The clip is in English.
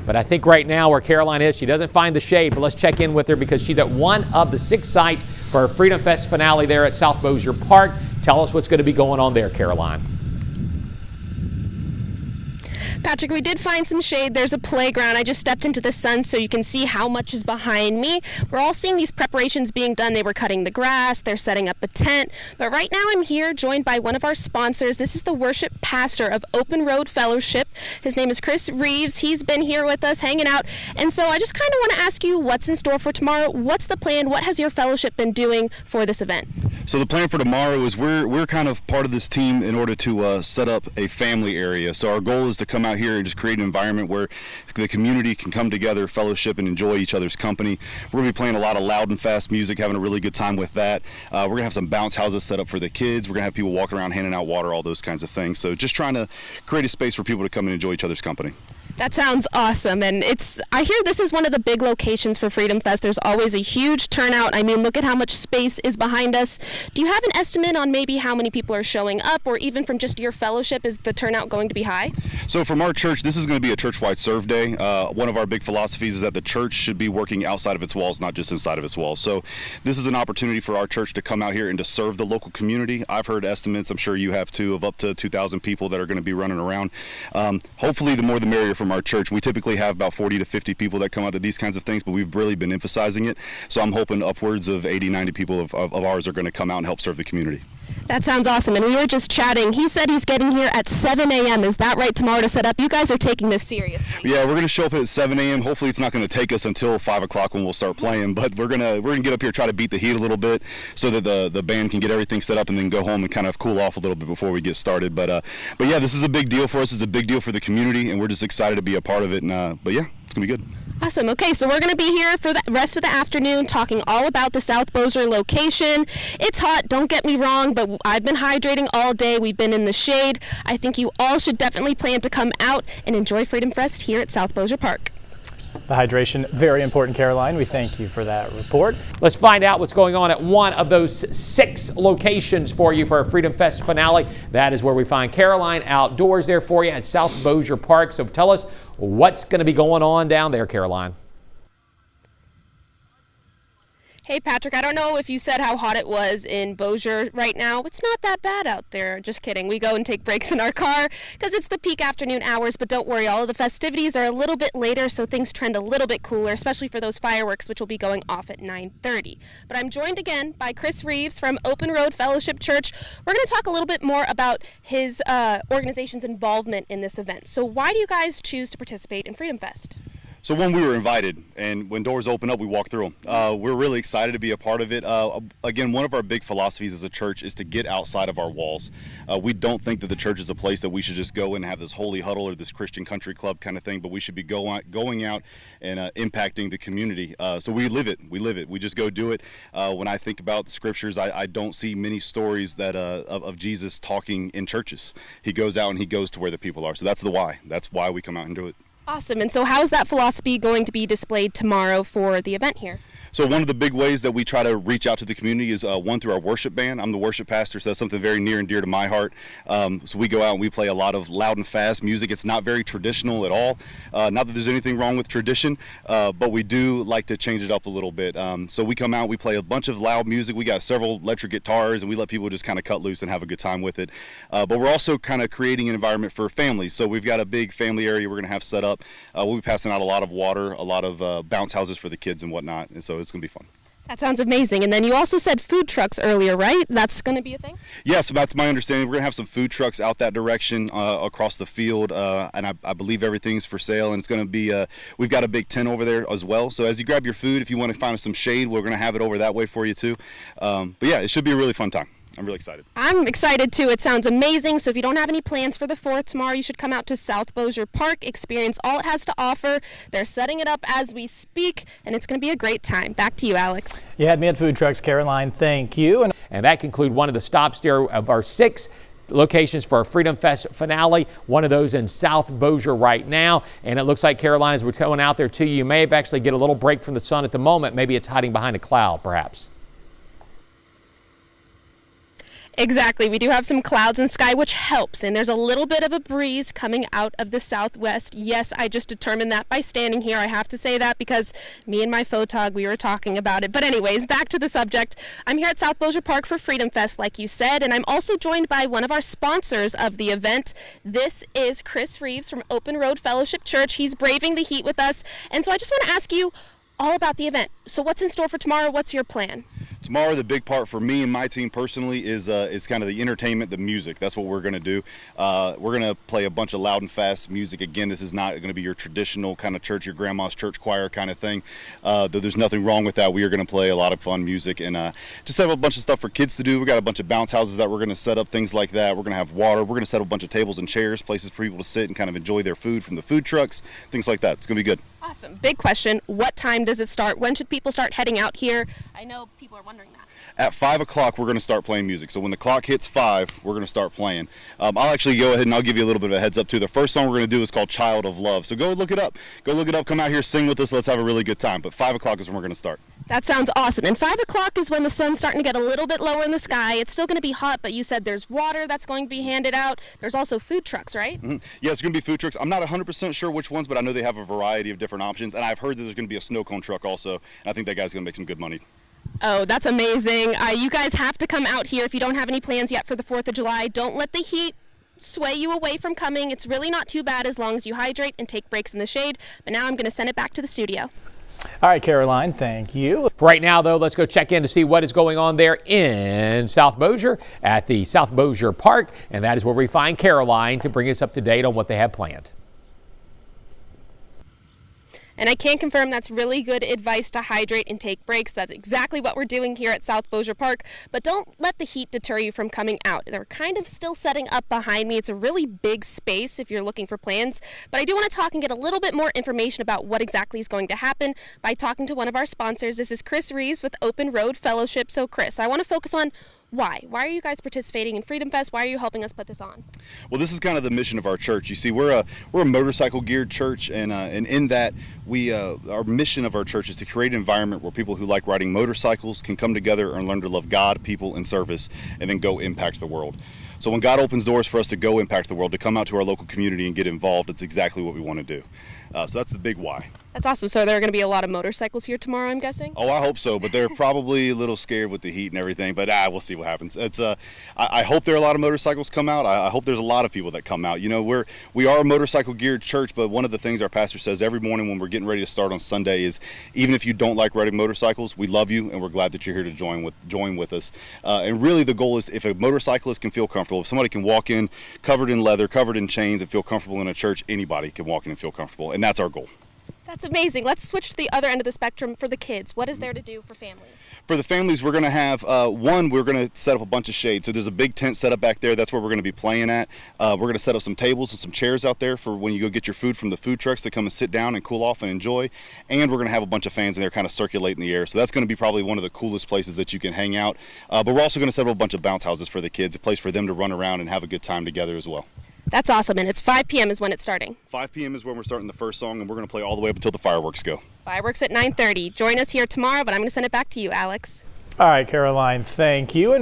But I think right now where Caroline is, she doesn't find the shade, but let's check in with her because she's at one of the 6 sites for our Freedom Fest finale there at South Bossier Park. Tell us what's going to be going on there, Caroline. Patrick, we did find some shade. There's a playground. I just stepped into the sun so you can see how much is behind me. We're all seeing these preparations being done. They were cutting the grass. They're setting up a tent. But right now I'm here joined by one of our sponsors. This is the worship pastor of Open Road Fellowship. His name is Chris Reeves. He's been here with us hanging out. And so I just kind of want to ask you what's in store for tomorrow. What's the plan? What has your fellowship been doing for this event? So the plan for tomorrow is we're kind of part of this team in order to set up a family area. So our goal is to come out here and just create an environment where the community can come together, fellowship, and enjoy each other's company. We're going to be playing a lot of loud and fast music, having a really good time with that. We're going to have some bounce houses set up for the kids. We're going to have people walking around handing out water, all those kinds of things. So just trying to create a space for people to come and enjoy each other's company. That sounds awesome, and I hear this is one of the big locations for Freedom Fest. There's always a huge turnout. I mean, look at how much space is behind us. Do you have an estimate on maybe how many people are showing up, or even from just your fellowship, is the turnout going to be high? So from our church, this is going to be a church-wide serve day. One of our big philosophies is that the church should be working outside of its walls, not just inside of its walls. So this is an opportunity for our church to come out here and to serve the local community. I've heard estimates, I'm sure you have too, of up to 2,000 people that are going to be running around. Hopefully the more the merrier from our church. We typically have about 40 to 50 people that come out to these kinds of things, but we've really been emphasizing it. So I'm hoping upwards of 80, 90 people of ours are going to come out and help serve the community. That sounds awesome. And we were just chatting. He said he's getting here at 7 a.m. Is that right, tomorrow to set up? You guys are taking this seriously. Yeah, we're going to show up at 7 a.m. Hopefully it's not going to take us until 5 o'clock when we'll start playing, but we're going to get up here, try to beat the heat a little bit so that the band can get everything set up and then go home and kind of cool off a little bit before we get started. But yeah, this is a big deal for us. It's a big deal for the community, and we're just excited to be a part of it. But yeah, it's going to be good. Awesome. Okay, so we're going to be here for the rest of the afternoon talking all about the South Bossier location. It's hot, don't get me wrong, but I've been hydrating all day. We've been in the shade. I think you all should definitely plan to come out and enjoy Freedom Fest here at South Bossier Park. The hydration, very important, Caroline. We thank you for that report. Let's find out what's going on at one of those 6 locations for you for our Freedom Fest finale. That is where we find Caroline outdoors there for you at South Bossier Park. So tell us what's going to be going on down there, Caroline. Hey, Patrick, I don't know if you said how hot it was in Bossier right now. It's not that bad out there. Just kidding. We go and take breaks in our car because it's the peak afternoon hours. But don't worry, all of the festivities are a little bit later, so things trend a little bit cooler, especially for those fireworks, which will be going off at 9:30. But I'm joined again by Chris Reeves from Open Road Fellowship Church. We're going to talk a little bit more about his organization's involvement in this event. So why do you guys choose to participate in Freedom Fest? So when we were invited, and when doors open up, we walk through them. We're really excited to be a part of it. Again, one of our big philosophies as a church is to get outside of our walls. We don't think that the church is a place that we should just go and have this holy huddle or this Christian country club kind of thing, but we should be going out and impacting the community. So we live it. We just go do it. When I think about the scriptures, I don't see many stories that of Jesus talking in churches. He goes out and he goes to where the people are. So that's the why. That's why we come out and do it. Awesome. And so how is that philosophy going to be displayed tomorrow for the event here? So one of the big ways that we try to reach out to the community is one through our worship band. I'm the worship pastor, so that's something very near and dear to my heart. So we go out and we play a lot of loud and fast music. It's not very traditional at all. Not that there's anything wrong with tradition, but we do like to change it up a little bit. So we come out, we play a bunch of loud music. We got several electric guitars, and we let people just kind of cut loose and have a good time with it. But we're also kind of creating an environment for families. So we've got a big family area we're going to have set up. We'll be passing out a lot of water, a lot of bounce houses for the kids and whatnot, and so it's going to be fun. That sounds amazing. And then you also said food trucks earlier, right? That's going to be a thing? Yes, that's my understanding. We're going to have some food trucks out that direction across the field, and I believe everything's for sale, and it's going to be, we've got a big tent over there as well. So as you grab your food, if you want to find some shade, we're going to have it over that way for you too. But yeah, it should be a really fun time. I'm really excited. I'm excited too. It sounds amazing. So if you don't have any plans for the 4th tomorrow, you should come out to South Bossier Park, experience all it has to offer. They're setting it up as we speak, and it's going to be a great time. Back to you, Alex. You had me at food trucks, Caroline. Thank you. And that concludes one of the stops there of our 6 locations for our Freedom Fest finale. One of those in South Bossier right now. And it looks like, Caroline, as we're going out there to you, you may have actually get a little break from the sun at the moment. Maybe it's hiding behind a cloud, perhaps. Exactly. We do have some clouds and sky, which helps. And there's a little bit of a breeze coming out of the southwest. Yes, I just determined that by standing here. I have to say that because me and my photog, we were talking about it. But anyways, back to the subject. I'm here at South Bossier Park for Freedom Fest, like you said, and I'm also joined by one of our sponsors of the event. This is Chris Reeves from Open Road Fellowship Church. He's braving the heat with us. And so I just want to ask you all about the event. So what's in store for tomorrow? What's your plan? Tomorrow, the big part for me and my team personally is kind of the entertainment, the music. That's what we're going to do. We're going to play a bunch of loud and fast music. Again, this is not going to be your traditional kind of church, your grandma's church choir kind of thing. Though there's nothing wrong with that. We are going to play a lot of fun music and just have a bunch of stuff for kids to do. We got a bunch of bounce houses that we're going to set up, things like that. We're going to have water. We're going to set up a bunch of tables and chairs, places for people to sit and kind of enjoy their food from the food trucks, things like that. It's going to be good. Awesome. Big question. What time does it start? When should people start heading out here? I know people are wondering that. At 5 o'clock, we're going to start playing music. So when the clock hits 5, we're going to start playing. I'll actually go ahead and I'll give you a little bit of a heads up too. The first song we're going to do is called Child of Love. So go look it up. Go look it up. Come out here, sing with us. Let's have a really good time. But 5 o'clock is when we're going to start. That sounds awesome. And 5 o'clock is when the sun's starting to get a little bit lower in the sky. It's still going to be hot, but you said there's water that's going to be handed out. There's also food trucks, right? Mm-hmm. Yeah, it's going to be food trucks. I'm not 100% sure which ones, but I know they have a variety of different options. And I've heard that there's going to be a snow cone truck also. And I think that guy's going to make some good money. Oh, that's amazing. You guys have to come out here if you don't have any plans yet for the 4th of July. Don't let the heat sway you away from coming. It's really not too bad as long as you hydrate and take breaks in the shade. But now I'm going to send it back to the studio. All right, Caroline, thank you. For right now, though, let's go check in to see what is going on there in South Bossier at the South Bossier Park. And that is where we find Caroline to bring us up to date on what they have planned. And I can confirm that's really good advice to hydrate and take breaks. That's exactly what we're doing here at South Bossier Park. But don't let the heat deter you from coming out. They're kind of still setting up behind me. It's a really big space if you're looking for plans. But I do want to talk and get a little bit more information about what exactly is going to happen by talking to one of our sponsors. This is Chris Reeves with Open Road Fellowship. So Chris, I want to focus on why? Why are you guys participating in Freedom Fest? Why are you helping us put this on? Well, this is kind of the mission of our church. You see, we're a motorcycle geared church, and in that our mission of our church is to create an environment where people who like riding motorcycles can come together and learn to love God, people, and service, and then go impact the world. So when God opens doors for us to go impact the world, to come out to our local community and get involved, it's exactly what we want to do. So that's the big why. That's awesome. So there are going to be a lot of motorcycles here tomorrow, I'm guessing? Oh, I hope so, but they're probably a little scared with the heat and everything, but we'll see what happens. I hope there are a lot of motorcycles come out. I hope there's a lot of people that come out. You know, we are a motorcycle geared church, but one of the things our pastor says every morning when we're getting ready to start on Sunday is, even if you don't like riding motorcycles, we love you and we're glad that you're here to join with us. And really the goal is, if a motorcyclist can feel comfortable, if somebody can walk in covered in leather, covered in chains, and feel comfortable in a church, anybody can walk in and feel comfortable, and that's our goal. That's amazing. Let's switch to the other end of the spectrum for the kids. What is there to do for families? For the families, we're going to have, we're going to set up a bunch of shade. So there's a big tent set up back there. That's where we're going to be playing at. We're going to set up some tables and some chairs out there for when you go get your food from the food trucks to come and sit down and cool off and enjoy. And we're going to have a bunch of fans in there kind of circulating the air. So that's going to be probably one of the coolest places that you can hang out. But we're also going to set up a bunch of bounce houses for the kids, a place for them to run around and have a good time together as well. That's awesome, and it's 5 p.m. is when it's starting. 5 p.m. is when we're starting the first song, and we're going to play all the way up until the fireworks go. Fireworks at 9:30. Join us here tomorrow, but I'm going to send it back to you, Alex. All right, Caroline, thank you.